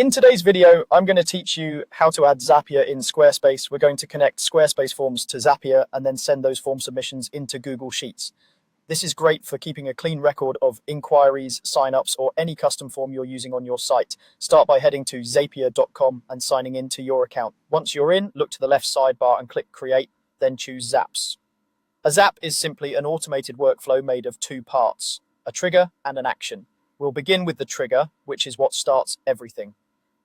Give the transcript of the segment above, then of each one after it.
In today's video, I'm going to teach you how to add Zapier in Squarespace. We're going to connect Squarespace forms to Zapier and then send those form submissions into Google Sheets. This is great for keeping a clean record of inquiries, signups, or any custom form you're using on your site. Start by heading to zapier.com and signing into your account. Once you're in, look to the left sidebar and click Create, then choose Zaps. A Zap is simply an automated workflow made of two parts, a trigger and an action. We'll begin with the trigger, which is what starts everything.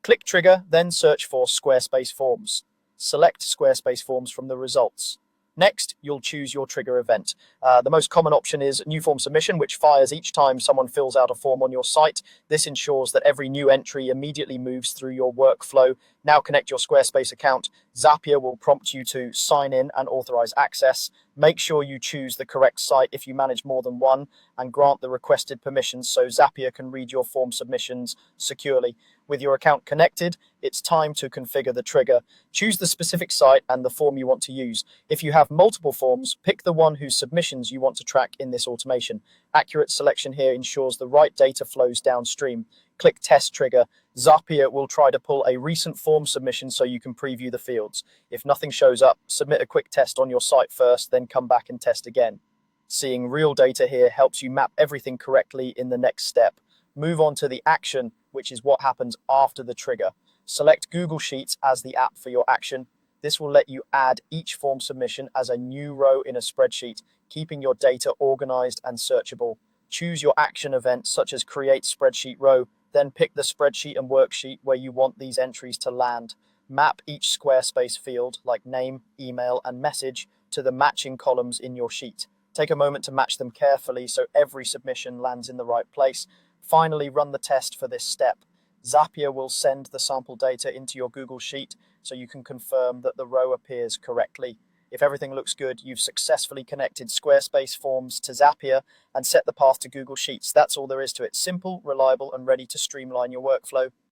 Click Trigger, then search for Squarespace Forms. Select Squarespace Forms from the results. Next, you'll choose your trigger event. The most common option is new form submission, which fires each time someone fills out a form on your site. This ensures that every new entry immediately moves through your workflow. Now connect your Squarespace account. Zapier will prompt you to sign in and authorize access. Make sure you choose the correct site if you manage more than one and grant the requested permissions so Zapier can read your form submissions securely. With your account connected, it's time to configure the trigger. Choose the specific site and the form you want to use. If you have multiple forms, pick the one whose submissions you want to track in this automation. Accurate selection here ensures the right data flows downstream. Click Test Trigger. Zapier will try to pull a recent form submission so you can preview the fields. If nothing shows up, submit a quick test on your site first, then come back and test again. Seeing real data here helps you map everything correctly in the next step. Move on to the action, which is what happens after the trigger. Select Google Sheets as the app for your action. This will let you add each form submission as a new row in a spreadsheet, keeping your data organized and searchable. Choose your action event, such as Create Spreadsheet Row, then pick the spreadsheet and worksheet where you want these entries to land. Map each Squarespace field, like name, email, and message, to the matching columns in your sheet. Take a moment to match them carefully so every submission lands in the right place. Finally, run the test for this step. Zapier will send the sample data into your Google Sheet so you can confirm that the row appears correctly. If everything looks good, you've successfully connected Squarespace Forms to Zapier and set the path to Google Sheets. That's all there is to it. Simple, reliable, and ready to streamline your workflow.